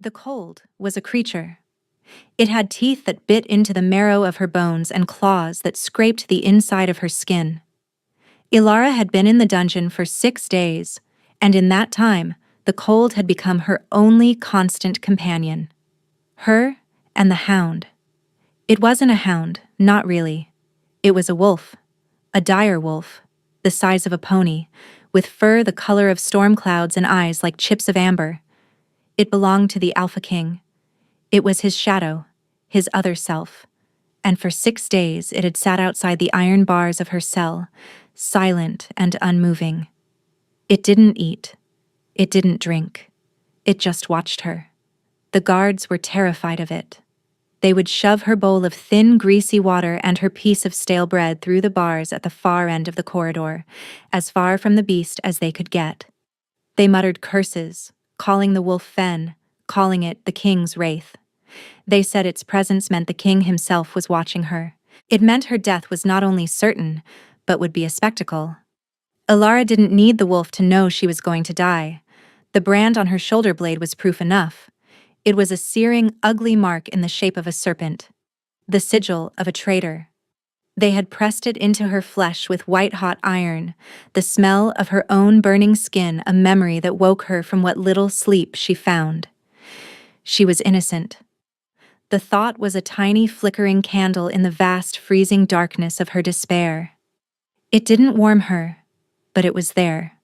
The cold was a creature. It had teeth that bit into the marrow of her bones and claws that scraped the inside of her skin. Ilara had been in the dungeon for 6 days, and in that time, the cold had become her only constant companion. Her and the hound. It wasn't a hound, not really. It was a wolf. A dire wolf, the size of a pony, with fur the color of storm clouds and eyes like chips of amber. It belonged to the Alpha King. It was his shadow, his other self. And for 6 days it had sat outside the iron bars of her cell, silent and unmoving. It didn't eat. It didn't drink. It just watched her. The guards were terrified of it. They would shove her bowl of thin, greasy water and her piece of stale bread through the bars at the far end of the corridor, as far from the beast as they could get. They muttered curses, calling the wolf Fen, calling it the king's wraith. They said its presence meant the king himself was watching her. It meant her death was not only certain, but would be a spectacle. Ilara didn't need the wolf to know she was going to die. The brand on her shoulder blade was proof enough. It was a searing, ugly mark in the shape of a serpent. The sigil of a traitor. They had pressed it into her flesh with white-hot iron, the smell of her own burning skin a memory that woke her from what little sleep she found. She was innocent. The thought was a tiny flickering candle in the vast freezing darkness of her despair. It didn't warm her, but it was there.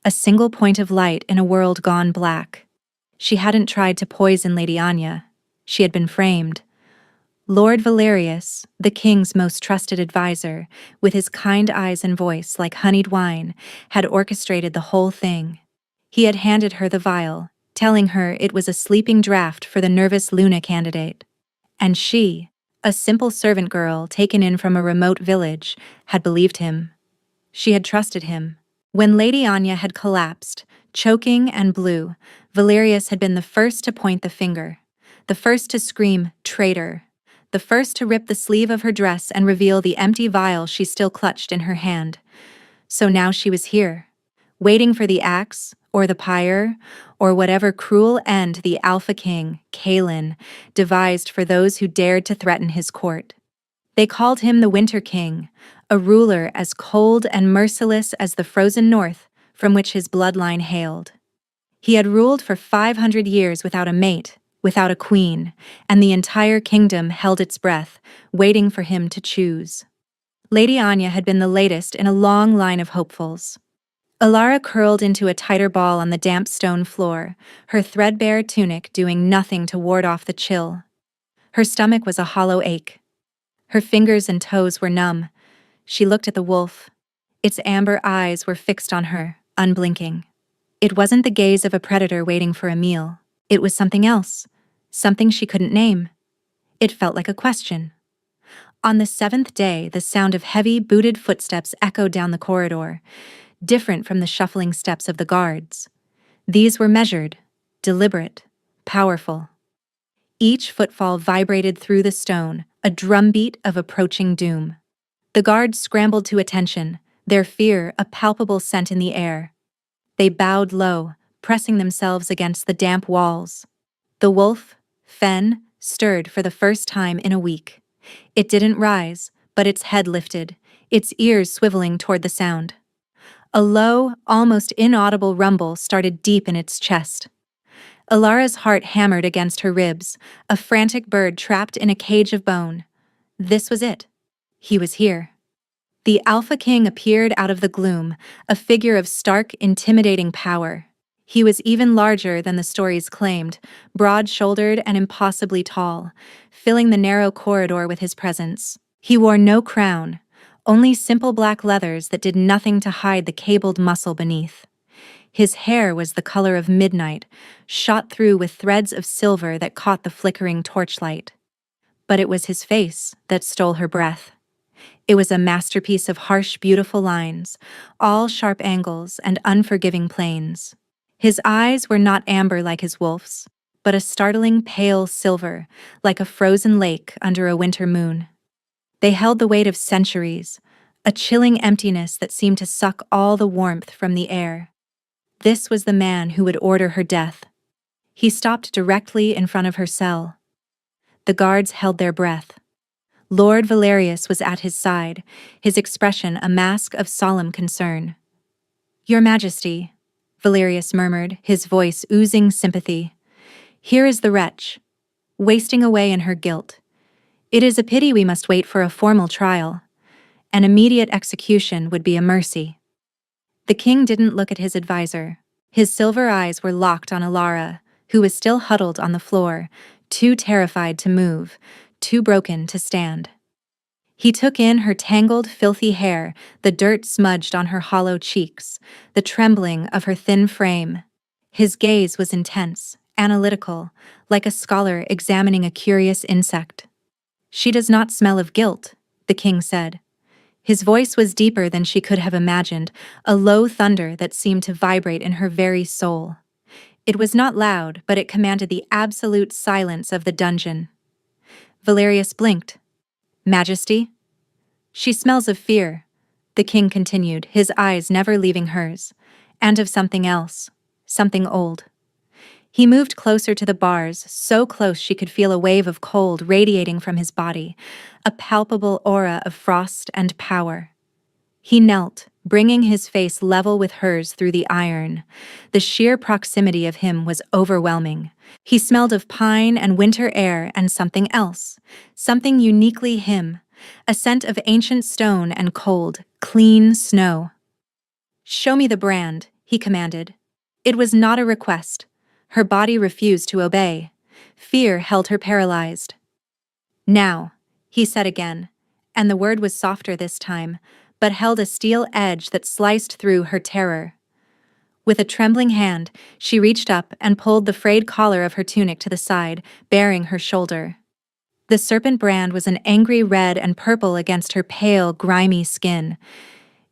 A single point of light in a world gone black. She hadn't tried to poison Lady Anya. She had been framed. Lord Valerius, the king's most trusted advisor, with his kind eyes and voice like honeyed wine, had orchestrated the whole thing. He had handed her the vial, telling her it was a sleeping draught for the nervous Luna candidate. And she, a simple servant girl taken in from a remote village, had believed him. She had trusted him. When Lady Anya had collapsed, choking and blue, Valerius had been the first to point the finger, the first to scream, "Traitor," the first to rip the sleeve of her dress and reveal the empty vial she still clutched in her hand. So now she was here, waiting for the axe, or the pyre, or whatever cruel end the Alpha King, Kalin, devised for those who dared to threaten his court. They called him the Winter King, a ruler as cold and merciless as the frozen north from which his bloodline hailed. He had ruled for 500 years without a mate, without a queen, and the entire kingdom held its breath, waiting for him to choose. Lady Anya had been the latest in a long line of hopefuls. Ilara curled into a tighter ball on the damp stone floor, her threadbare tunic doing nothing to ward off the chill. Her stomach was a hollow ache. Her fingers and toes were numb. She looked at the wolf. Its amber eyes were fixed on her, unblinking. It wasn't the gaze of a predator waiting for a meal. It was something else, something she couldn't name. It felt like a question. On the 7th day, the sound of heavy, booted footsteps echoed down the corridor, different from the shuffling steps of the guards. These were measured, deliberate, powerful. Each footfall vibrated through the stone, a drumbeat of approaching doom. The guards scrambled to attention, their fear a palpable scent in the air. They bowed low, pressing themselves against the damp walls. The wolf, Fen, stirred for the first time in a week. It didn't rise, but its head lifted, its ears swiveling toward the sound. A low, almost inaudible rumble started deep in its chest. Ilara's heart hammered against her ribs, a frantic bird trapped in a cage of bone. This was it. He was here. The Alpha King appeared out of the gloom, a figure of stark, intimidating power. He was even larger than the stories claimed, broad-shouldered and impossibly tall, filling the narrow corridor with his presence. He wore no crown, only simple black leathers that did nothing to hide the cabled muscle beneath. His hair was the color of midnight, shot through with threads of silver that caught the flickering torchlight. But it was his face that stole her breath. It was a masterpiece of harsh, beautiful lines, all sharp angles and unforgiving planes. His eyes were not amber like his wolf's, but a startling pale silver, like a frozen lake under a winter moon. They held the weight of centuries, a chilling emptiness that seemed to suck all the warmth from the air. This was the man who would order her death. He stopped directly in front of her cell. The guards held their breath. Lord Valerius was at his side, his expression a mask of solemn concern. "Your Majesty," Valerius murmured, his voice oozing sympathy. "Here is the wretch, wasting away in her guilt. It is a pity we must wait for a formal trial. An immediate execution would be a mercy." The king didn't look at his advisor. His silver eyes were locked on Ilara, who was still huddled on the floor, too terrified to move, too broken to stand. He took in her tangled, filthy hair, the dirt smudged on her hollow cheeks, the trembling of her thin frame. His gaze was intense, analytical, like a scholar examining a curious insect. "She does not smell of guilt," the king said. His voice was deeper than she could have imagined, a low thunder that seemed to vibrate in her very soul. It was not loud, but it commanded the absolute silence of the dungeon. Valerius blinked. "Majesty?" "She smells of fear," the king continued, his eyes never leaving hers, "and of something else, something old." He moved closer to the bars, so close she could feel a wave of cold radiating from his body, a palpable aura of frost and power. He knelt, bringing his face level with hers through the iron. The sheer proximity of him was overwhelming. He smelled of pine and winter air and something else, something uniquely him, a scent of ancient stone and cold, clean snow. "Show me the brand," he commanded. It was not a request. Her body refused to obey. Fear held her paralyzed. "Now," he said again, and the word was softer this time, but held a steel edge that sliced through her terror. With a trembling hand, she reached up and pulled the frayed collar of her tunic to the side, baring her shoulder. The serpent brand was an angry red and purple against her pale, grimy skin.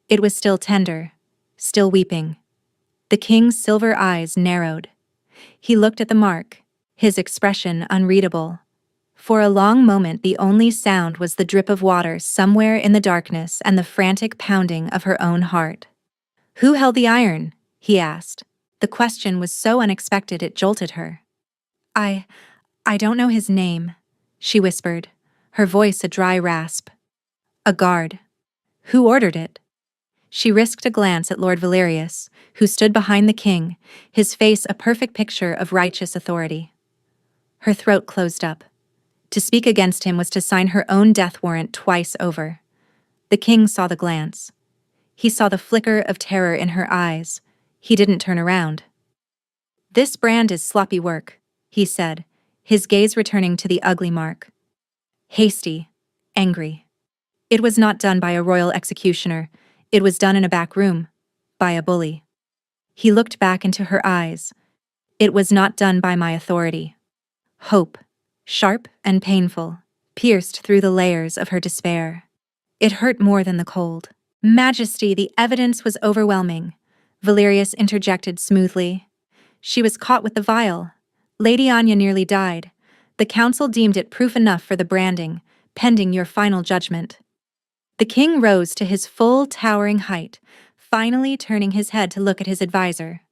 It was still tender, still weeping. The king's silver eyes narrowed. He looked at the mark, his expression unreadable. For a long moment the only sound was the drip of water somewhere in the darkness and the frantic pounding of her own heart. "Who held the iron?" he asked. The question was so unexpected it jolted her. I don't know his name," she whispered, her voice a dry rasp. "A guard." "Who ordered it?" She risked a glance at Lord Valerius, who stood behind the king, his face a perfect picture of righteous authority. Her throat closed up. To speak against him was to sign her own death warrant twice over. The king saw the glance. He saw the flicker of terror in her eyes. He didn't turn around. "This brand is sloppy work," he said, his gaze returning to the ugly mark. Hasty, angry. It was not done by a royal executioner. It was done in a back room, by a bully. He looked back into her eyes. "It was not done by my authority." Hope, sharp and painful, pierced through the layers of her despair. It hurt more than the cold. "Majesty, the evidence was overwhelming," Valerius interjected smoothly. "She was caught with the vial. Lady Anya nearly died. The council deemed it proof enough for the branding, pending your final judgment." The king rose to his full towering height, finally turning his head to look at his advisor.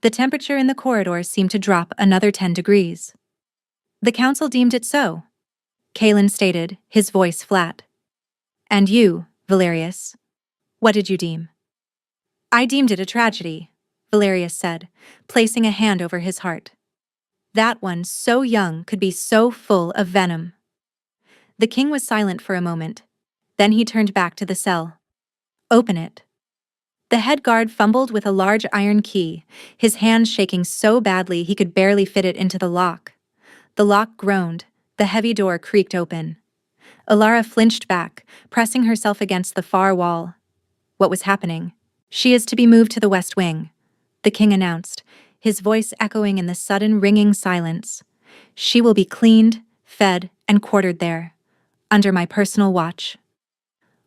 The temperature in the corridor seemed to drop another 10 degrees. "The council deemed it so," Kalen stated, his voice flat. "And you, Valerius, what did you deem?" "I deemed it a tragedy," Valerius said, placing a hand over his heart. That one, so young, could be so full of venom. The king was silent for a moment. Then he turned back to the cell. "Open it." The head guard fumbled with a large iron key, his hand shaking so badly he could barely fit it into the lock. The lock groaned, the heavy door creaked open. Ilara flinched back, pressing herself against the far wall. What was happening? "She is to be moved to the west wing," the king announced, his voice echoing in the sudden ringing silence. "She will be cleaned, fed, and quartered there, under my personal watch."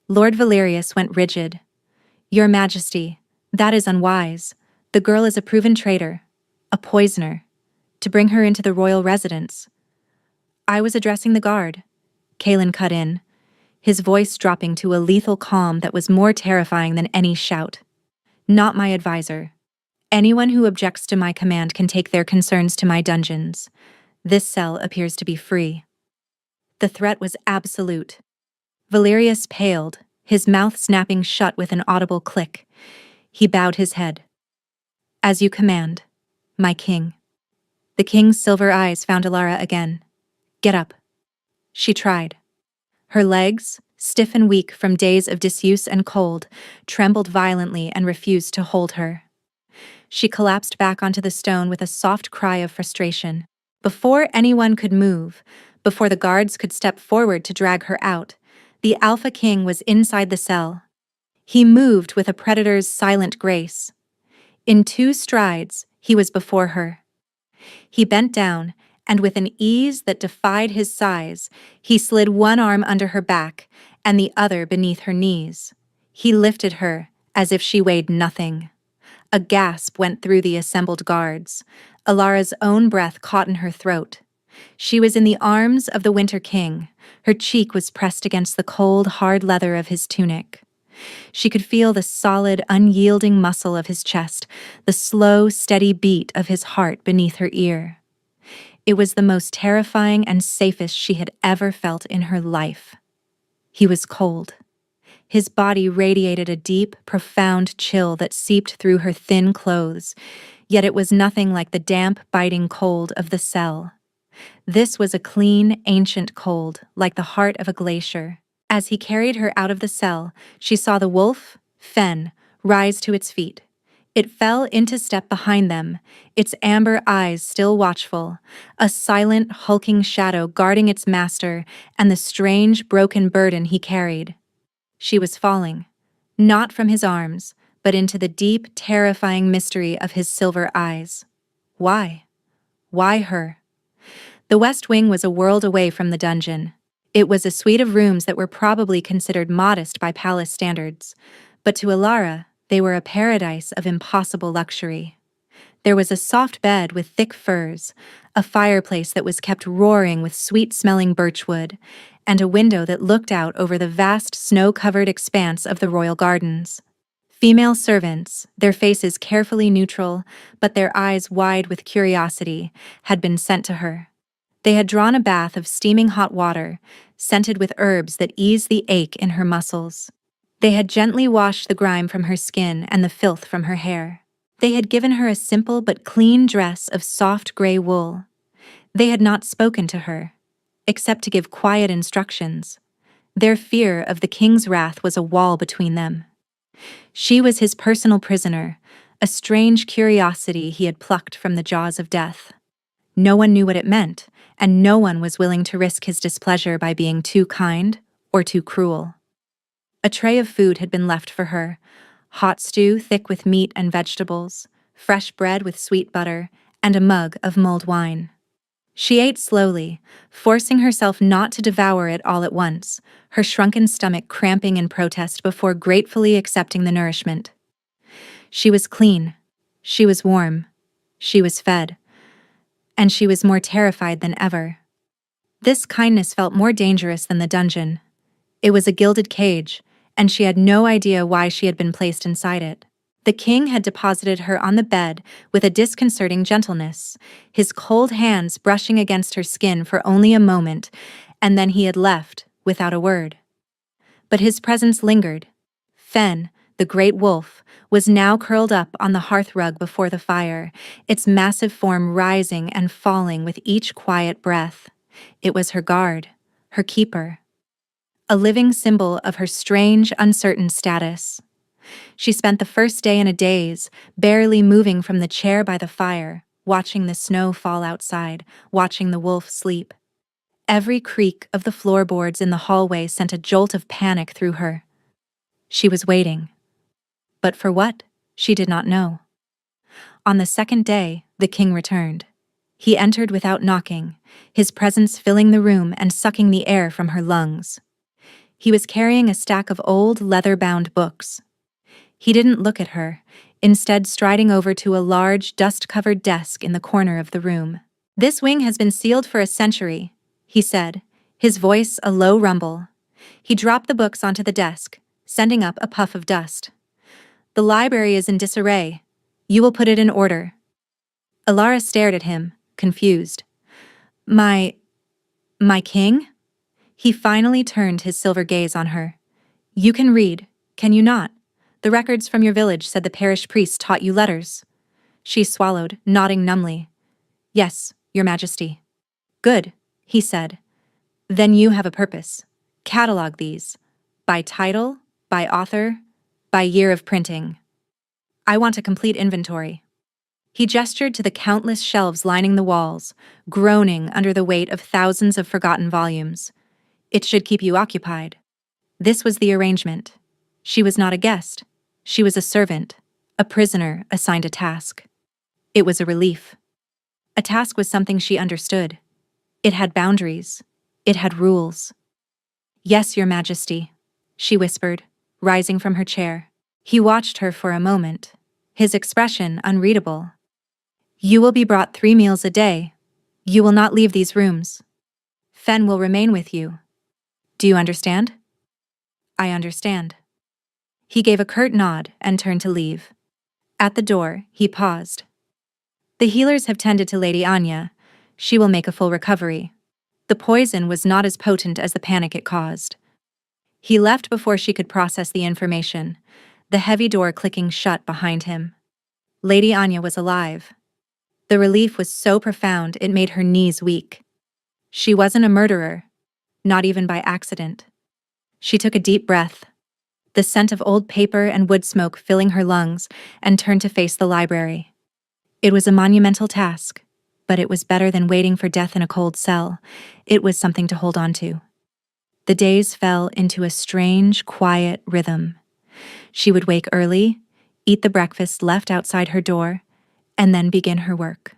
Lord Valerius went rigid. "Your Majesty, that is unwise. The girl is a proven traitor, a poisoner. To bring her into the royal residence." "I was addressing the guard," Kalen cut in, his voice dropping to a lethal calm that was more terrifying than any shout. "Not my advisor." Anyone who objects to my command can take their concerns to my dungeons. This cell appears to be free." The threat was absolute. Valerius paled, his mouth snapping shut with an audible click. He bowed his head. "As you command, my king." The king's silver eyes found Ilara again. "Get up." She tried. Her legs, stiff and weak from days of disuse and cold, trembled violently and refused to hold her. She collapsed back onto the stone with a soft cry of frustration. Before anyone could move, before the guards could step forward to drag her out, the Alpha King was inside the cell. He moved with a predator's silent grace. In 2 strides, he was before her. He bent down, and with an ease that defied his size, he slid one arm under her back and the other beneath her knees. He lifted her as if she weighed nothing. A gasp went through the assembled guards. Ilara's own breath caught in her throat. She was in the arms of the Winter King. Her cheek was pressed against the cold, hard leather of his tunic. She could feel the solid, unyielding muscle of his chest, the slow, steady beat of his heart beneath her ear. It was the most terrifying and safest she had ever felt in her life. He was cold. His body radiated a deep, profound chill that seeped through her thin clothes, yet it was nothing like the damp, biting cold of the cell. This was a clean, ancient cold, like the heart of a glacier. As he carried her out of the cell, she saw the wolf, Fen, rise to its feet. It fell into step behind them, its amber eyes still watchful, a silent, hulking shadow guarding its master and the strange, broken burden he carried. She was falling, not from his arms, but into the deep, terrifying mystery of his silver eyes. Why? Why her? The West Wing was a world away from the dungeon. It was a suite of rooms that were probably considered modest by palace standards, but to Ilara, they were a paradise of impossible luxury. There was a soft bed with thick furs, a fireplace that was kept roaring with sweet-smelling birchwood, and a window that looked out over the vast snow-covered expanse of the royal gardens. Female servants, their faces carefully neutral, but their eyes wide with curiosity, had been sent to her. They had drawn a bath of steaming hot water, scented with herbs that eased the ache in her muscles. They had gently washed the grime from her skin and the filth from her hair. They had given her a simple but clean dress of soft gray wool. They had not spoken to her, except to give quiet instructions. Their fear of the king's wrath was a wall between them. She was his personal prisoner, a strange curiosity he had plucked from the jaws of death. No one knew what it meant, and no one was willing to risk his displeasure by being too kind or too cruel. A tray of food had been left for her, hot stew thick with meat and vegetables, fresh bread with sweet butter, and a mug of mulled wine. She ate slowly, forcing herself not to devour it all at once, her shrunken stomach cramping in protest before gratefully accepting the nourishment. She was clean, she was warm, she was fed, and she was more terrified than ever. This kindness felt more dangerous than the dungeon. It was a gilded cage, and she had no idea why she had been placed inside it. The king had deposited her on the bed with a disconcerting gentleness, his cold hands brushing against her skin for only a moment, and then he had left, without a word. But his presence lingered. Fen, the great wolf, was now curled up on the hearthrug before the fire, its massive form rising and falling with each quiet breath. It was her guard, her keeper, a living symbol of her strange, uncertain status. She spent the first day in a daze, barely moving from the chair by the fire, watching the snow fall outside, watching the wolf sleep. Every creak of the floorboards in the hallway sent a jolt of panic through her. She was waiting. But for what? She did not know. On the second day, the king returned. He entered without knocking, his presence filling the room and sucking the air from her lungs. He was carrying a stack of old, leather-bound books. He didn't look at her, instead striding over to a large, dust-covered desk in the corner of the room. "This wing has been sealed for a century," he said, his voice a low rumble. He dropped the books onto the desk, sending up a puff of dust. "The library is in disarray. You will put it in order. Ilara stared at him, confused. My king? He finally turned his silver gaze on her. You can read, can you not? The records from your village said the parish priest taught you letters. She swallowed, nodding numbly. Yes, your majesty. Good, he said. Then you have a purpose. Catalog these. By title, by author, by year of printing. I want a complete inventory. He gestured to the countless shelves lining the walls, groaning under the weight of thousands of forgotten volumes. It should keep you occupied. This was the arrangement. She was not a guest. She was a servant, a prisoner assigned a task. It was a relief. A task was something she understood. It had boundaries. It had rules. Yes, your majesty, she whispered, rising from her chair. He watched her for a moment, his expression unreadable. You will be brought 3 meals a day. You will not leave these rooms. Fen will remain with you. Do you understand? I understand. He gave a curt nod and turned to leave. At the door, he paused. The healers have tended to Lady Anya. She will make a full recovery. The poison was not as potent as the panic it caused. He left before she could process the information, the heavy door clicking shut behind him. Lady Anya was alive. The relief was so profound it made her knees weak. She wasn't a murderer, not even by accident. She took a deep breath, the scent of old paper and wood smoke filling her lungs, and turned to face the library. It was a monumental task, but it was better than waiting for death in a cold cell. It was something to hold on to. The days fell into a strange, quiet rhythm. She would wake early, eat the breakfast left outside her door, and then begin her work.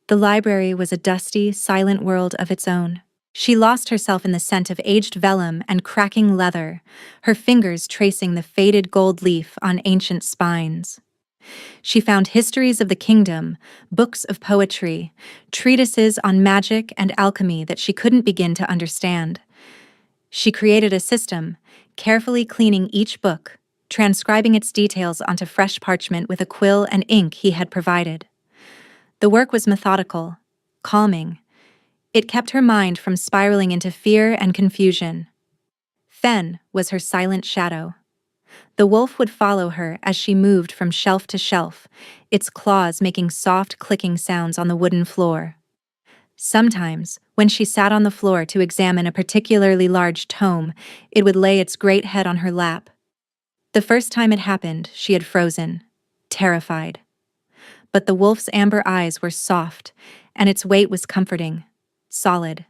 The library was a dusty, silent world of its own. She lost herself in the scent of aged vellum and cracking leather, her fingers tracing the faded gold leaf on ancient spines. She found histories of the kingdom, books of poetry, treatises on magic and alchemy that she couldn't begin to understand. She created a system, carefully cleaning each book, transcribing its details onto fresh parchment with a quill and ink he had provided. The work was methodical, calming. It kept her mind from spiraling into fear and confusion. Fen was her silent shadow. The wolf would follow her as she moved from shelf to shelf, its claws making soft clicking sounds on the wooden floor. Sometimes, when she sat on the floor to examine a particularly large tome, it would lay its great head on her lap. The first time it happened, she had frozen, terrified. But the wolf's amber eyes were soft, and its weight was comforting, solid.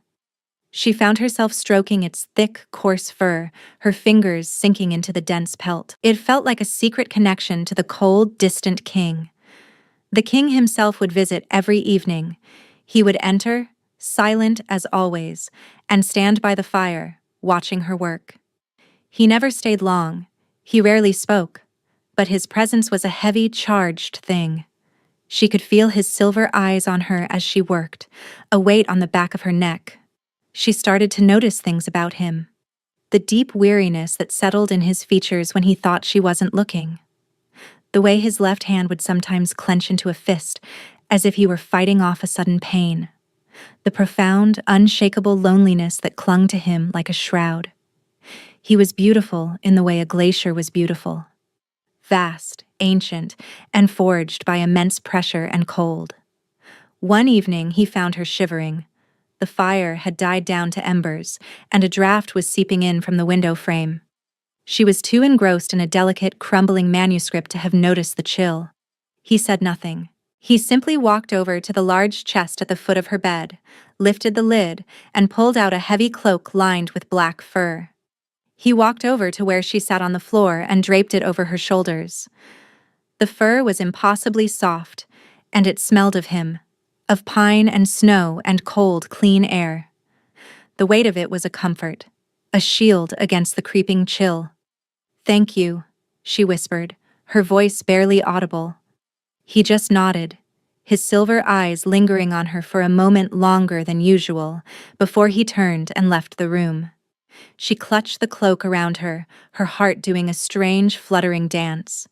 She found herself stroking its thick, coarse fur, her fingers sinking into the dense pelt. It felt like a secret connection to the cold, distant king. The king himself would visit every evening. He would enter, silent as always, and stand by the fire, watching her work. He never stayed long. He rarely spoke, but his presence was a heavy, charged thing. She could feel his silver eyes on her as she worked, a weight on the back of her neck. She started to notice things about him. The deep weariness that settled in his features when he thought she wasn't looking. The way his left hand would sometimes clench into a fist, as if he were fighting off a sudden pain. The profound, unshakable loneliness that clung to him like a shroud. He was beautiful in the way a glacier was beautiful. Vast, ancient, and forged by immense pressure and cold. One evening he found her shivering. The fire had died down to embers, and a draft was seeping in from the window frame. She was too engrossed in a delicate, crumbling manuscript to have noticed the chill. He said nothing. He simply walked over to the large chest at the foot of her bed, lifted the lid, and pulled out a heavy cloak lined with black fur. He walked over to where she sat on the floor and draped it over her shoulders. The fur was impossibly soft, and it smelled of him, of pine and snow and cold, clean air. The weight of it was a comfort, a shield against the creeping chill. "Thank you," she whispered, her voice barely audible. He just nodded, his silver eyes lingering on her for a moment longer than usual, before he turned and left the room. She clutched the cloak around her, her heart doing a strange, fluttering dance.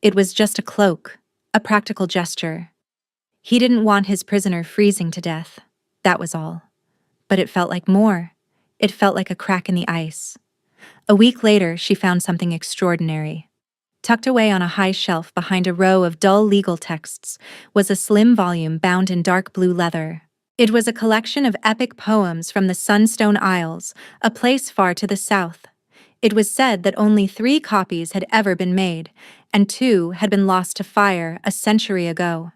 It was just a cloak, A practical gesture. He didn't want his prisoner freezing to death. That was all. But it felt like more. It felt like a crack in the ice. A week later, she found something extraordinary. Tucked away on a high shelf behind a row of dull legal texts was a slim volume bound in dark blue leather. It was a collection of epic poems from the Sunstone Isles, a place far to the south. It was said that only 3 copies had ever been made, and 2 had been lost to fire a century ago.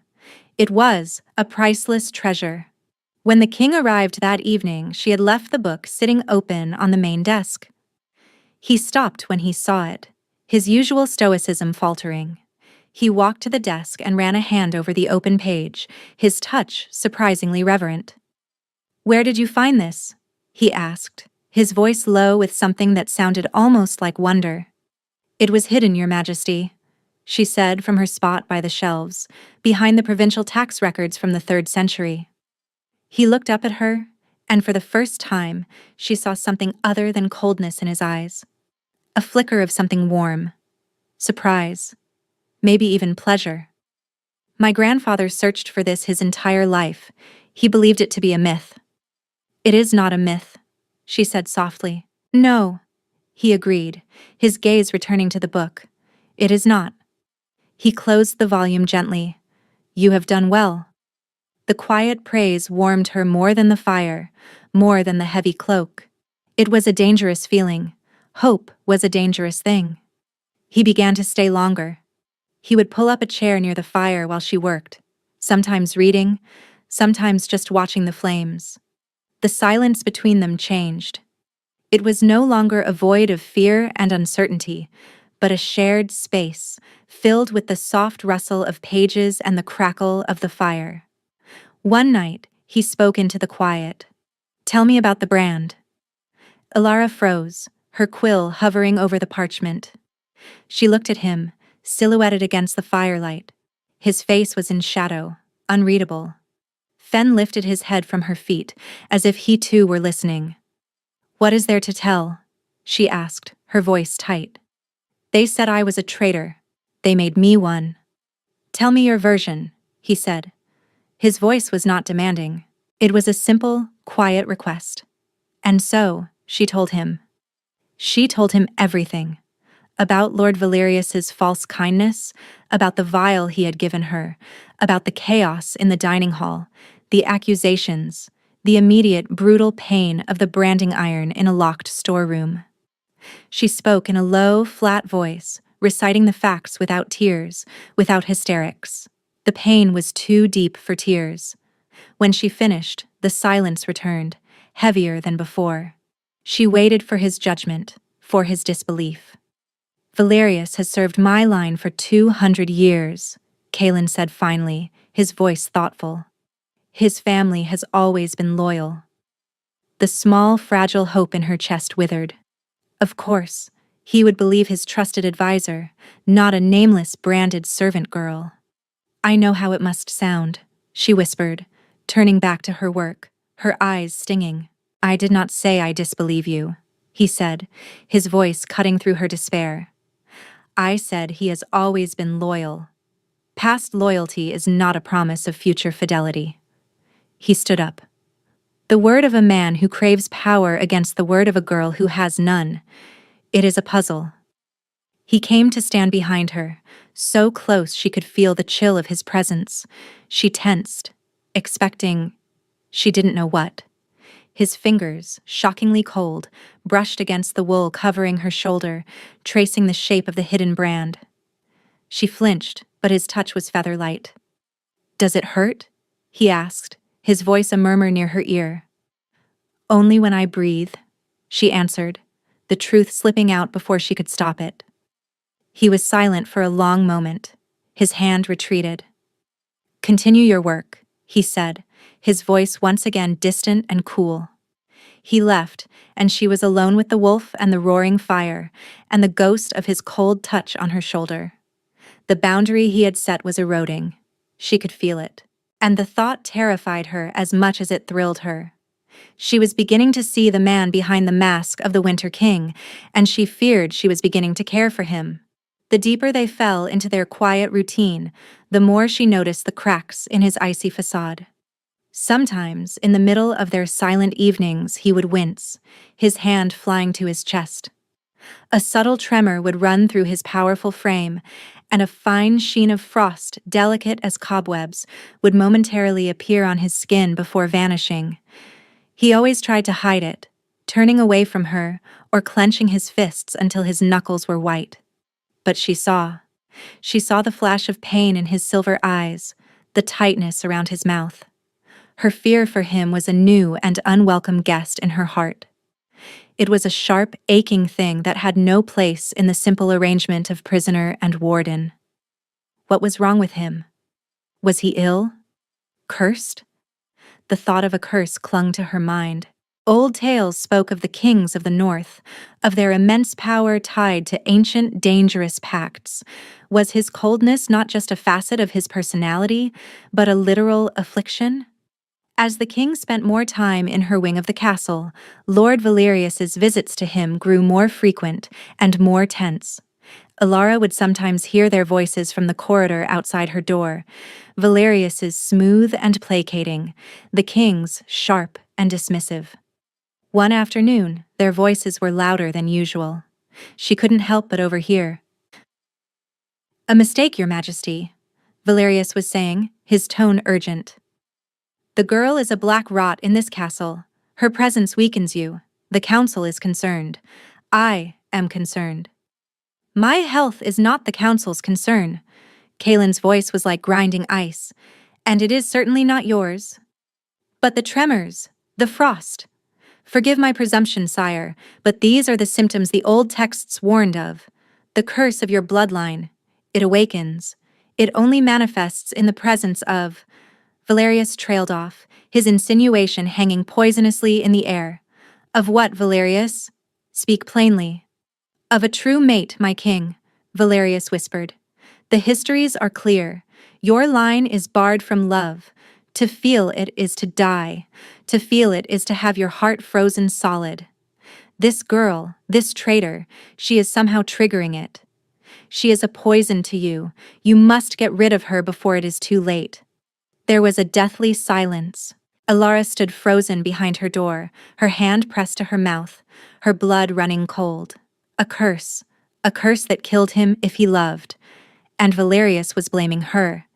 It was a priceless treasure. When the king arrived that evening, she had left the book sitting open on the main desk. He stopped when he saw it, his usual stoicism faltering. He walked to the desk and ran a hand over the open page, his touch surprisingly reverent. "Where did you find this?" he asked, his voice low with something that sounded almost like wonder. "It was hidden, Your Majesty," she said from her spot by the shelves, behind the provincial tax records from the 3rd century. He looked up at her, and for the first time, she saw something other than coldness in his eyes. A flicker of something warm. Surprise. Maybe even pleasure. "My grandfather searched for this his entire life. He believed it to be a myth." "It is not a myth," she said softly. "No," he agreed, his gaze returning to the book. "It is not." He closed the volume gently. "You have done well." The quiet praise warmed her more than the fire, more than the heavy cloak. It was a dangerous feeling. Hope was a dangerous thing. He began to stay longer. He would pull up a chair near the fire while she worked, sometimes reading, sometimes just watching the flames. The silence between them changed. It was no longer a void of fear and uncertainty, but a shared space, filled with the soft rustle of pages and the crackle of the fire. One night, he spoke into the quiet. "Tell me about the brand." Ilara froze, her quill hovering over the parchment. She looked at him, silhouetted against the firelight. His face was in shadow, unreadable. Fen lifted his head from her feet, as if he too were listening. "What is there to tell?" she asked, her voice tight. "They said I was a traitor. They made me one." "Tell me your version," he said. His voice was not demanding. It was a simple, quiet request. And so, she told him. She told him everything. About Lord Valerius's false kindness, about the vial he had given her, about the chaos in the dining hall, the accusations, the immediate brutal pain of the branding iron in a locked storeroom. She spoke in a low, flat voice, reciting the facts without tears, without hysterics. The pain was too deep for tears. When she finished, the silence returned, heavier than before. She waited for his judgment, for his disbelief. "Valerius has served my line for 200 years, Kaelin said finally, his voice thoughtful. His family has always been loyal. The small, fragile hope in her chest withered. Of course, he would believe his trusted advisor, not a nameless branded servant girl. "I know how it must sound," she whispered, turning back to her work, her eyes stinging. "I did not say I disbelieve you," he said, his voice cutting through her despair. "I said he has always been loyal. Past loyalty is not a promise of future fidelity." He stood up. "The word of a man who craves power against the word of a girl who has none. It is a puzzle." He came to stand behind her, so close she could feel the chill of his presence. She tensed, expecting, she didn't know what. His fingers, shockingly cold, brushed against the wool covering her shoulder, tracing the shape of the hidden brand. She flinched, but his touch was feather-light. "Does it hurt?" he asked, his voice a murmur near her ear. "Only when I breathe," she answered, the truth slipping out before she could stop it. He was silent for a long moment. His hand retreated. "Continue your work," he said, his voice once again distant and cool. He left, and she was alone with the wolf and the roaring fire, and the ghost of his cold touch on her shoulder. The boundary he had set was eroding. She could feel it. And the thought terrified her as much as it thrilled her. She was beginning to see the man behind the mask of the Winter King, and she feared she was beginning to care for him. The deeper they fell into their quiet routine, the more she noticed the cracks in his icy facade. Sometimes, in the middle of their silent evenings, he would wince, his hand flying to his chest. A subtle tremor would run through his powerful frame, and a fine sheen of frost, delicate as cobwebs, would momentarily appear on his skin before vanishing. He always tried to hide it, turning away from her or clenching his fists until his knuckles were white. But she saw. She saw the flash of pain in his silver eyes, the tightness around his mouth. Her fear for him was a new and unwelcome guest in her heart. It was a sharp, aching thing that had no place in the simple arrangement of prisoner and warden. What was wrong with him? Was he ill? Cursed? The thought of a curse clung to her mind. Old tales spoke of the kings of the north, of their immense power tied to ancient, dangerous pacts. Was his coldness not just a facet of his personality, but a literal affliction? As the king spent more time in her wing of the castle, Lord Valerius's visits to him grew more frequent and more tense. Ilara would sometimes hear their voices from the corridor outside her door, Valerius's smooth and placating, the king's sharp and dismissive. One afternoon, their voices were louder than usual. She couldn't help but overhear. "A mistake, Your Majesty," Valerius was saying, his tone urgent. "The girl is a black rot in this castle. Her presence weakens you. The council is concerned. I am concerned." "My health is not the council's concern." Kaelin's voice was like grinding ice. "And it is certainly not yours. But the tremors, the frost. Forgive my presumption, sire, but these are the symptoms the old texts warned of. The curse of your bloodline. It awakens. It only manifests in the presence of—" Valerius trailed off, his insinuation hanging poisonously in the air. "Of what, Valerius? Speak plainly." "Of a true mate, my king," Valerius whispered. "The histories are clear. Your line is barred from love. To feel it is to die. To feel it is to have your heart frozen solid. This girl, this traitor, she is somehow triggering it. She is a poison to you. You must get rid of her before it is too late." There was a deathly silence. Ilara stood frozen behind her door, her hand pressed to her mouth, her blood running cold. A curse that killed him if he loved. And Valerius was blaming her.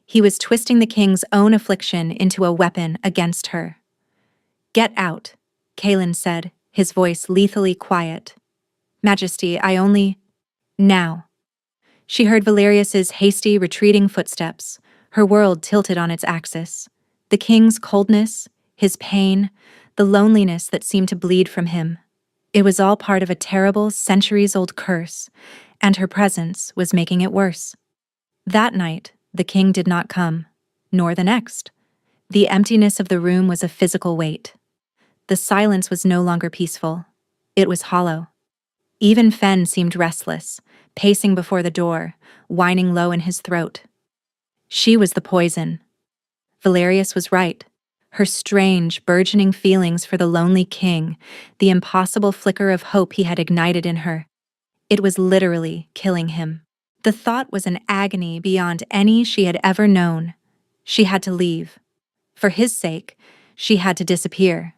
He was twisting the king's own affliction into a weapon against her. "Get out," Kaelin said, his voice lethally quiet. "Majesty, I only—" "Now." She heard Valerius's hasty, retreating footsteps, her world tilted on its axis. The king's coldness, his pain, the loneliness that seemed to bleed from him. It was all part of a terrible, centuries-old curse, and her presence was making it worse. That night, the king did not come, nor the next. The emptiness of the room was a physical weight. The silence was no longer peaceful. It was hollow. Even Fen seemed restless, pacing before the door, whining low in his throat. She was the poison. Valerius was right. Her strange, burgeoning feelings for the lonely king, the impossible flicker of hope he had ignited in her. It was literally killing him. The thought was an agony beyond any she had ever known. She had to leave. For his sake, she had to disappear.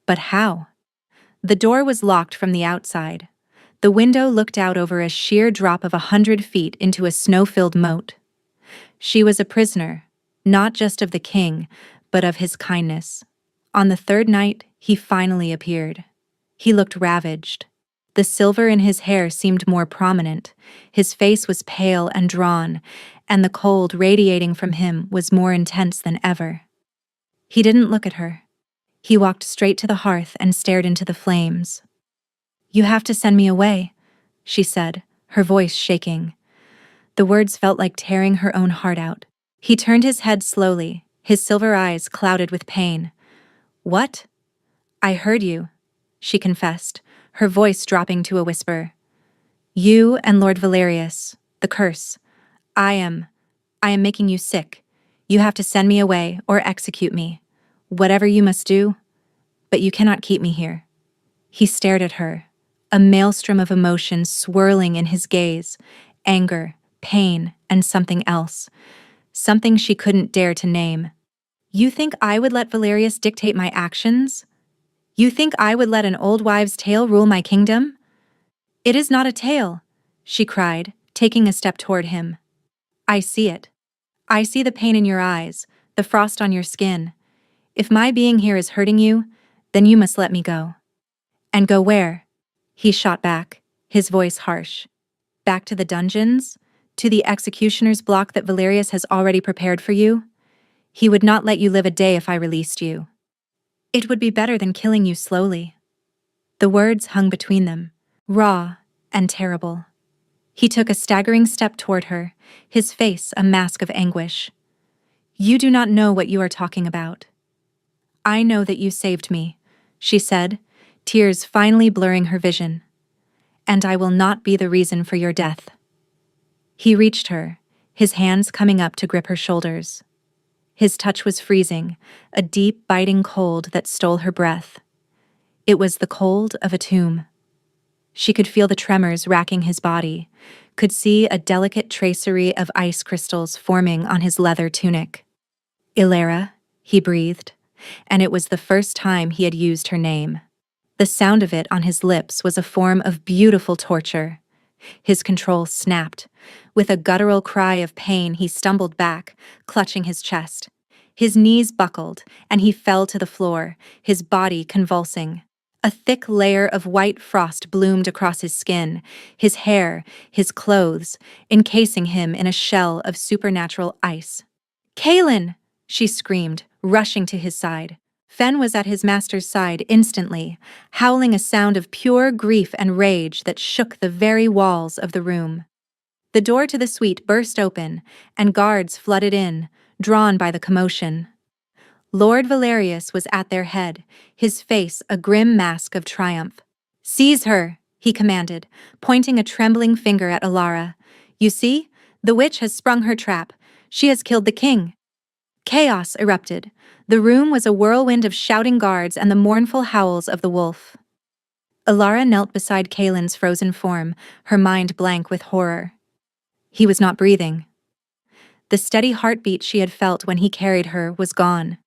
But how? The door was locked from the outside. The window looked out over a sheer drop of 100 feet into a snow-filled moat. She was a prisoner, not just of the king, but of his kindness. On the third night, he finally appeared. He looked ravaged. The silver in his hair seemed more prominent, his face was pale and drawn, and the cold radiating from him was more intense than ever. He didn't look at her. He walked straight to the hearth and stared into the flames. "You have to send me away," she said, her voice shaking. The words felt like tearing her own heart out. He turned his head slowly, his silver eyes clouded with pain. "What?" "I heard you," she confessed, her voice dropping to a whisper. "You and Lord Valerius, the curse. I am making you sick. You have to send me away or execute me. Whatever you must do, but you cannot keep me here." He stared at her, a maelstrom of emotion swirling in his gaze, anger, pain, and something else. Something she couldn't dare to name. You think I would let Valerius dictate my actions? You think I would let an old wives' tale rule my kingdom? It is not a tale, she cried, taking a step toward him. I see it. I see the pain in your eyes, the frost on your skin. If my being here is hurting you, then you must let me go. And go where? He shot back, his voice harsh. Back to the dungeons? To the executioner's block that Valerius has already prepared for you? He would not let you live a day if I released you. It would be better than killing you slowly. The words hung between them, raw and terrible. He took a staggering step toward her, his face a mask of anguish. You do not know what you are talking about. I know that you saved me, she said, tears finally blurring her vision. And I will not be the reason for your death. He reached her, his hands coming up to grip her shoulders. His touch was freezing, a deep, biting cold that stole her breath. It was the cold of a tomb. She could feel the tremors racking his body, could see a delicate tracery of ice crystals forming on his leather tunic. Ilara, he breathed, and it was the first time he had used her name. The sound of it on his lips was a form of beautiful torture. His control snapped. With a guttural cry of pain, he stumbled back, clutching his chest. His knees buckled, and he fell to the floor, his body convulsing. A thick layer of white frost bloomed across his skin, his hair, his clothes, encasing him in a shell of supernatural ice. "Kaelin!" she screamed, rushing to his side. Fen was at his master's side instantly, howling a sound of pure grief and rage that shook the very walls of the room. The door to the suite burst open, and guards flooded in, drawn by the commotion. Lord Valerius was at their head, his face a grim mask of triumph. "Seize her," he commanded, pointing a trembling finger at Ilara. "You see, the witch has sprung her trap. She has killed the king." Chaos erupted. The room was a whirlwind of shouting guards and the mournful howls of the wolf. Ilara knelt beside Kaelin's frozen form, her mind blank with horror. He was not breathing. The steady heartbeat she had felt when he carried her was gone.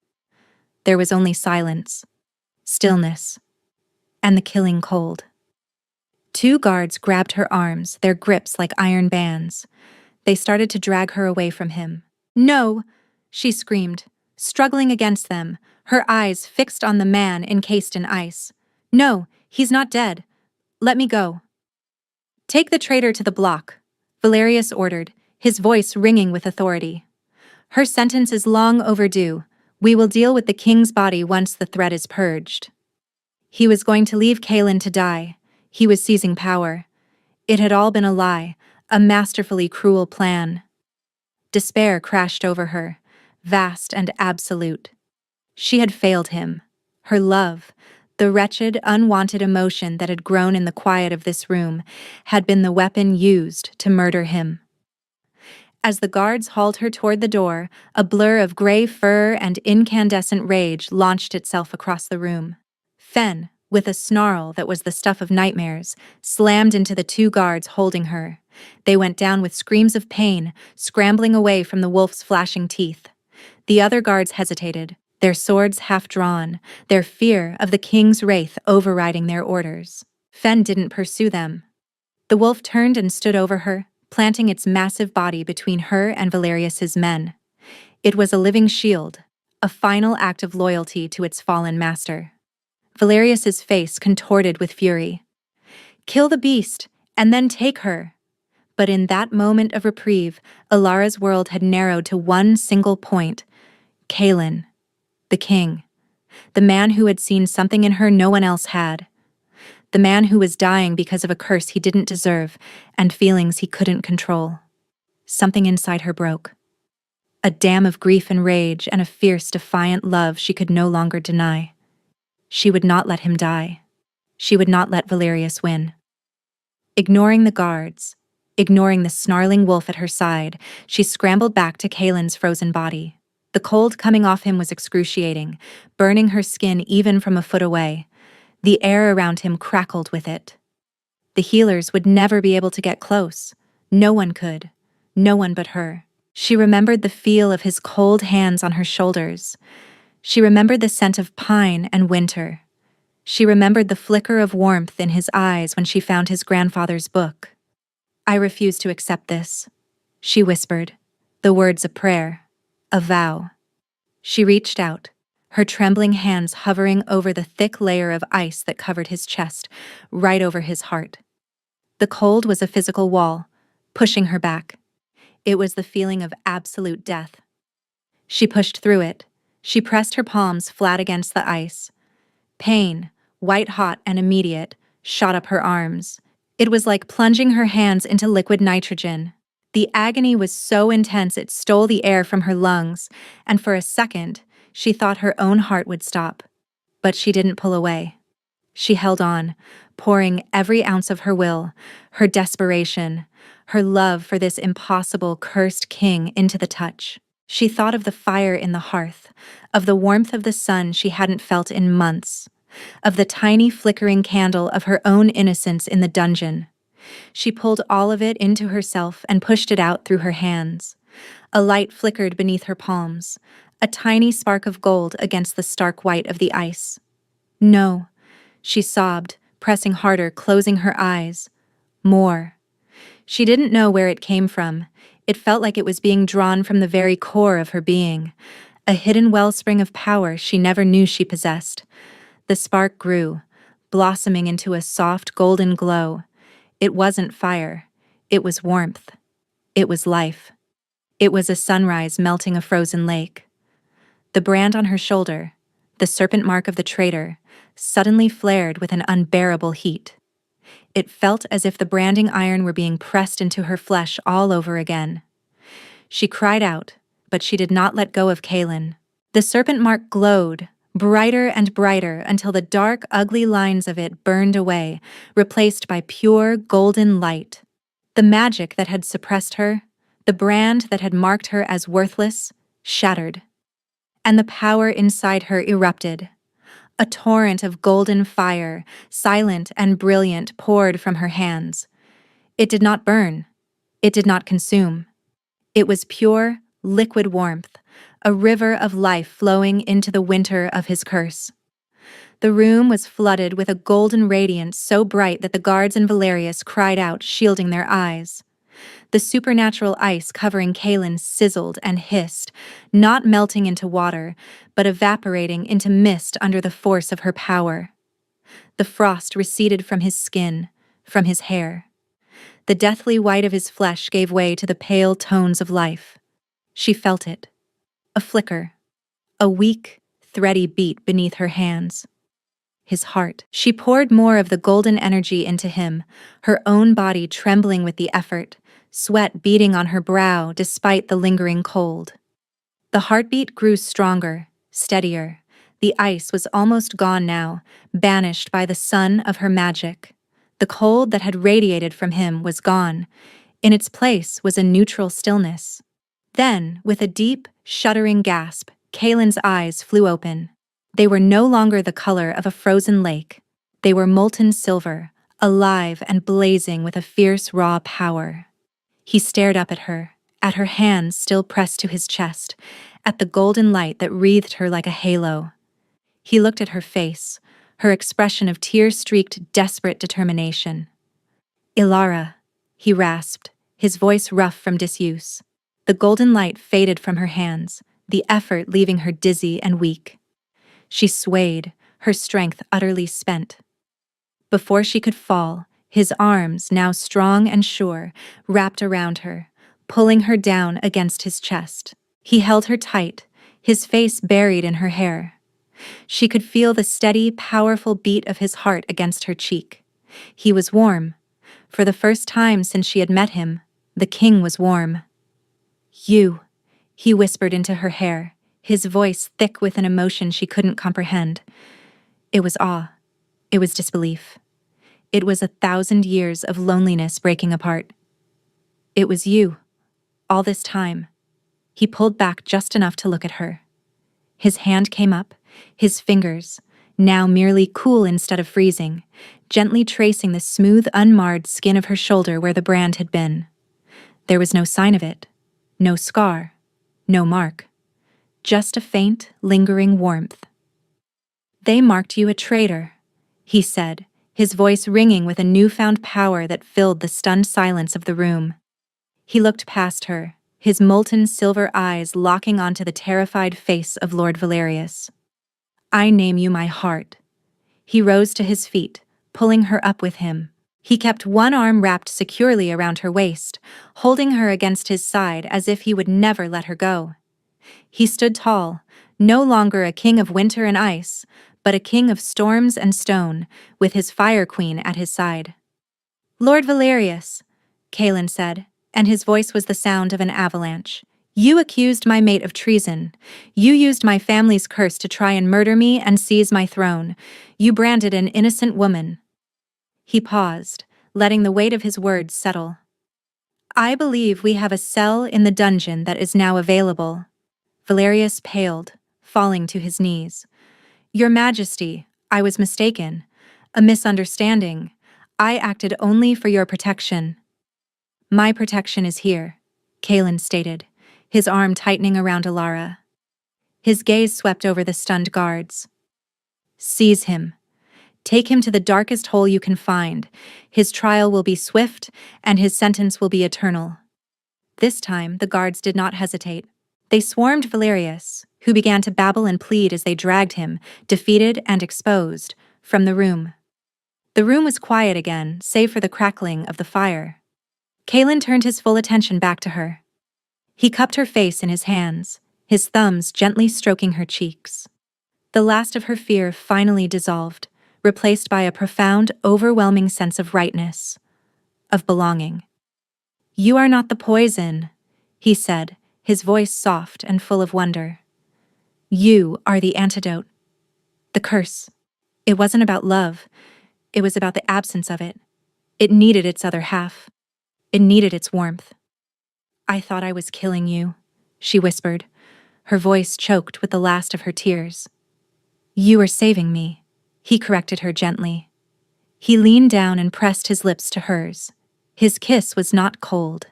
There was only silence, stillness, and the killing cold. Two guards grabbed her arms, their grips like iron bands. They started to drag her away from him. "No!" she screamed, struggling against them, her eyes fixed on the man encased in ice. "No, he's not dead. Let me go." "Take the traitor to the block," Valerius ordered, his voice ringing with authority. "Her sentence is long overdue. We will deal with the king's body once the threat is purged." He was going to leave Kaelin to die. He was seizing power. It had all been a lie, a masterfully cruel plan. Despair crashed over her, vast and absolute. She had failed him. Her love, the wretched, unwanted emotion that had grown in the quiet of this room, had been the weapon used to murder him. As the guards hauled her toward the door, a blur of gray fur and incandescent rage launched itself across the room. Fen, with a snarl that was the stuff of nightmares, slammed into the two guards holding her. They went down with screams of pain, scrambling away from the wolf's flashing teeth. The other guards hesitated, their swords half drawn, their fear of the king's wraith overriding their orders. Fen didn't pursue them. The wolf turned and stood over her, planting its massive body between her and Valerius's men. It was a living shield, a final act of loyalty to its fallen master. Valerius's face contorted with fury. "Kill the beast, and then take her." But in that moment of reprieve, Ilara's world had narrowed to one single point. Kaelin, the king, the man who had seen something in her no one else had. The man who was dying because of a curse he didn't deserve and feelings he couldn't control. Something inside her broke. A dam of grief and rage and a fierce, defiant love she could no longer deny. She would not let him die. She would not let Valerius win. Ignoring the guards, ignoring the snarling wolf at her side, she scrambled back to Kaelin's frozen body. The cold coming off him was excruciating, burning her skin even from a foot away. The air around him crackled with it. The healers would never be able to get close. No one could. No one but her. She remembered the feel of his cold hands on her shoulders. She remembered the scent of pine and winter. She remembered the flicker of warmth in his eyes when she found his grandfather's book. "I refuse to accept this," she whispered, the words a prayer, a vow. She reached out, her trembling hands hovering over the thick layer of ice that covered his chest, right over his heart. The cold was a physical wall, pushing her back. It was the feeling of absolute death. She pushed through it. She pressed her palms flat against the ice. Pain, white-hot and immediate, shot up her arms. It was like plunging her hands into liquid nitrogen. The agony was so intense it stole the air from her lungs, and for a second, she thought her own heart would stop. But she didn't pull away. She held on, pouring every ounce of her will, her desperation, her love for this impossible, cursed king into the touch. She thought of the fire in the hearth, of the warmth of the sun she hadn't felt in months, of the tiny flickering candle of her own innocence in the dungeon. She pulled all of it into herself and pushed it out through her hands. A light flickered beneath her palms, a tiny spark of gold against the stark white of the ice. "No," she sobbed, pressing harder, closing her eyes. More. She didn't know where it came from. It felt like it was being drawn from the very core of her being, a hidden wellspring of power she never knew she possessed. The spark grew, blossoming into a soft golden glow. It wasn't fire. It was warmth. It was life. It was a sunrise melting a frozen lake. The brand on her shoulder, the serpent mark of the traitor, suddenly flared with an unbearable heat. It felt as if the branding iron were being pressed into her flesh all over again. She cried out, but she did not let go of Kaelin. The serpent mark glowed, brighter and brighter until the dark, ugly lines of it burned away, replaced by pure, golden light. The magic that had suppressed her, the brand that had marked her as worthless, shattered. And the power inside her erupted. A torrent of golden fire, silent and brilliant, poured from her hands. It did not burn. It did not consume. It was pure, liquid warmth, a river of life flowing into the winter of his curse. The room was flooded with a golden radiance so bright that the guards in Valerius cried out, shielding their eyes. The supernatural ice covering Kaelin sizzled and hissed, not melting into water, but evaporating into mist under the force of her power. The frost receded from his skin, from his hair. The deathly white of his flesh gave way to the pale tones of life. She felt it. A flicker. A weak, thready beat beneath her hands. His heart. She poured more of the golden energy into him, her own body trembling with the effort, sweat beading on her brow despite the lingering cold. The heartbeat grew stronger, steadier. The ice was almost gone now, banished by the sun of her magic. The cold that had radiated from him was gone. In its place was a neutral stillness. Then, with a deep, shuddering gasp, Kaelin's eyes flew open. They were no longer the color of a frozen lake. They were molten silver, alive and blazing with a fierce, raw power. He stared up at her hands still pressed to his chest, at the golden light that wreathed her like a halo. He looked at her face, her expression of tear-streaked, desperate determination. "Ilara," he rasped, his voice rough from disuse. The golden light faded from her hands, the effort leaving her dizzy and weak. She swayed, her strength utterly spent. Before she could fall, his arms, now strong and sure, wrapped around her, pulling her down against his chest. He held her tight, his face buried in her hair. She could feel the steady, powerful beat of his heart against her cheek. He was warm. For the first time since she had met him, the king was warm. "You," he whispered into her hair, his voice thick with an emotion she couldn't comprehend. It was awe. It was disbelief. It was 1,000 years of loneliness breaking apart. "It was you. All this time." He pulled back just enough to look at her. His hand came up, his fingers, now merely cool instead of freezing, gently tracing the smooth, unmarred skin of her shoulder where the brand had been. There was no sign of it, no scar, no mark, just a faint, lingering warmth. "They marked you a traitor," he said, his voice ringing with a newfound power that filled the stunned silence of the room. He looked past her, his molten silver eyes locking onto the terrified face of Lord Valerius. "I name you my heart." He rose to his feet, pulling her up with him. He kept one arm wrapped securely around her waist, holding her against his side as if he would never let her go. He stood tall, no longer a king of winter and ice, but a king of storms and stone, with his fire queen at his side. "Lord Valerius," Kaelin said, and his voice was the sound of an avalanche. "You accused my mate of treason. You used my family's curse to try and murder me and seize my throne. You branded an innocent woman." He paused, letting the weight of his words settle. "I believe we have a cell in the dungeon that is now available." Valerius paled, falling to his knees. "Your Majesty, I was mistaken. A misunderstanding. I acted only for your protection." "My protection is here," Kaelin stated, his arm tightening around Alara. His gaze swept over the stunned guards. "Seize him. Take him to the darkest hole you can find. His trial will be swift, and his sentence will be eternal." This time, the guards did not hesitate. They swarmed Valerius, who began to babble and plead as they dragged him, defeated and exposed, from the room. The room was quiet again, save for the crackling of the fire. Kaelin turned his full attention back to her. He cupped her face in his hands, his thumbs gently stroking her cheeks. The last of her fear finally dissolved, replaced by a profound, overwhelming sense of rightness, of belonging. "You are not the poison," he said, his voice soft and full of wonder. "You are the antidote. The curse. It wasn't about love. It was about the absence of it. It needed its other half. It needed its warmth." "I thought I was killing you," she whispered, her voice choked with the last of her tears. "You were saving me," he corrected her gently. He leaned down and pressed his lips to hers. His kiss was not cold.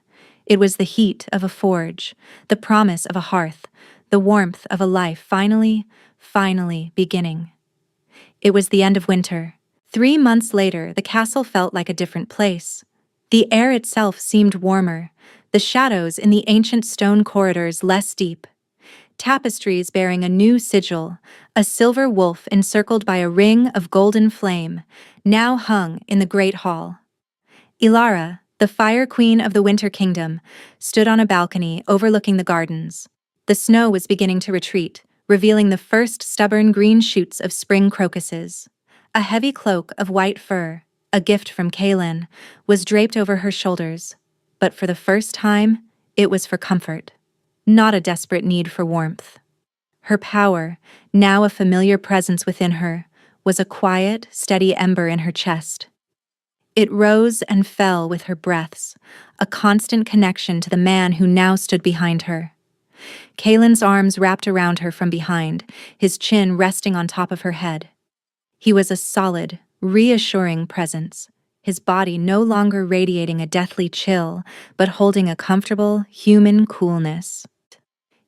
It was the heat of a forge, the promise of a hearth, the warmth of a life finally beginning. It was the end of winter. 3 months later, the castle felt like a different place. The air itself seemed warmer, the shadows in the ancient stone corridors less deep. Tapestries bearing a new sigil, a silver wolf encircled by a ring of golden flame, now hung in the great hall. Ilara, the fire queen of the Winter Kingdom, stood on a balcony overlooking the gardens. The snow was beginning to retreat, revealing the first stubborn green shoots of spring crocuses. A heavy cloak of white fur, a gift from Kaelin, was draped over her shoulders, but for the first time, it was for comfort, not a desperate need for warmth. Her power, now a familiar presence within her, was a quiet, steady ember in her chest. It rose and fell with her breaths, a constant connection to the man who now stood behind her. Kaelin's arms wrapped around her from behind, his chin resting on top of her head. He was a solid, reassuring presence, his body no longer radiating a deathly chill, but holding a comfortable, human coolness.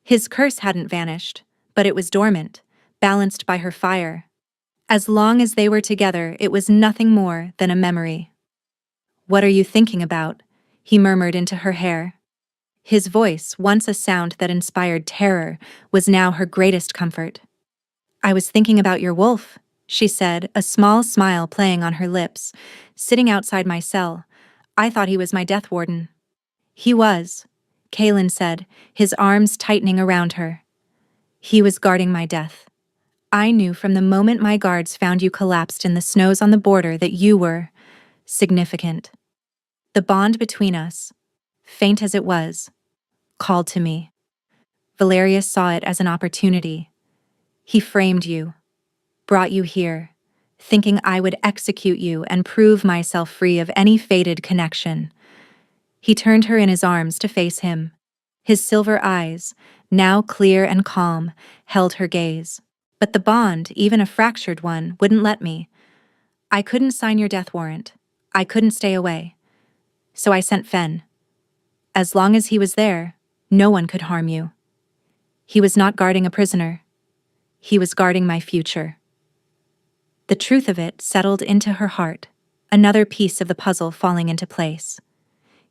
His curse hadn't vanished, but it was dormant, balanced by her fire. As long as they were together, it was nothing more than a memory. "What are you thinking about?" he murmured into her hair. His voice, once a sound that inspired terror, was now her greatest comfort. "I was thinking about your wolf," she said, a small smile playing on her lips. "Sitting outside my cell. I thought he was my death warden." "He was," Kaelin said, his arms tightening around her. "He was guarding my death. I knew from the moment my guards found you collapsed in the snows on the border that you were significant. The bond between us, faint as it was, called to me." Valerius saw it as an opportunity. He framed you, brought you here, thinking I would execute you and prove myself free of any fated connection. He turned her in his arms to face him. His silver eyes, now clear and calm, held her gaze. "But the bond, even a fractured one, wouldn't let me. I couldn't sign your death warrant. I couldn't stay away. So I sent Fen. As long as he was there, no one could harm you. He was not guarding a prisoner. He was guarding my future. The truth of it settled into her heart, another piece of the puzzle falling into place.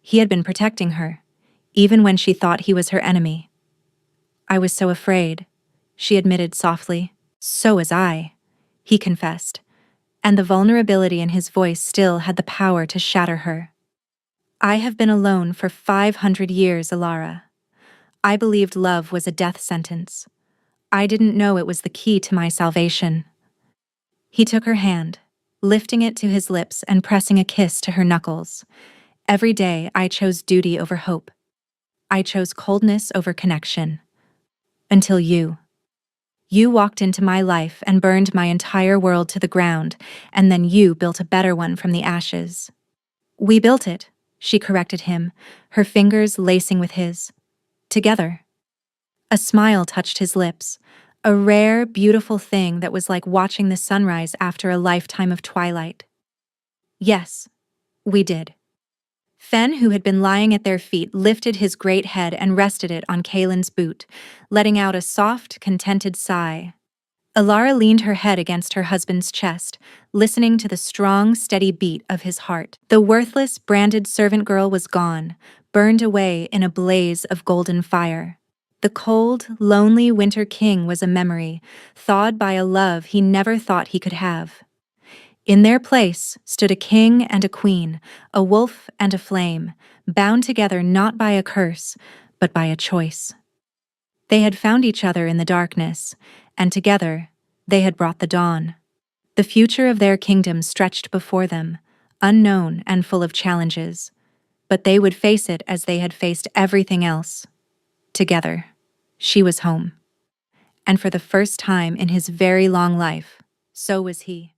He had been protecting her, even when she thought he was her enemy. I was so afraid, she admitted softly. So was I, he confessed, and the vulnerability in his voice still had the power to shatter her. I have been alone for 500 years, Ilara. I believed love was a death sentence. I didn't know it was the key to my salvation. He took her hand, lifting it to his lips and pressing a kiss to her knuckles. Every day I chose duty over hope. I chose coldness over connection. Until you. You walked into my life and burned my entire world to the ground, and then you built a better one from the ashes. We built it, she corrected him, her fingers lacing with his. Together. A smile touched his lips, a rare, beautiful thing that was like watching the sunrise after a lifetime of twilight. Yes, we did. Fen, who had been lying at their feet, lifted his great head and rested it on Kaylin's boot, letting out a soft, contented sigh. Ilara leaned her head against her husband's chest, listening to the strong, steady beat of his heart. The worthless, branded servant girl was gone, burned away in a blaze of golden fire. The cold, lonely winter king was a memory, thawed by a love he never thought he could have. In their place stood a king and a queen, a wolf and a flame, bound together not by a curse, but by a choice. They had found each other in the darkness, and together they had brought the dawn. The future of their kingdom stretched before them, unknown and full of challenges, but they would face it as they had faced everything else. Together, she was home. And for the first time in his very long life, so was he.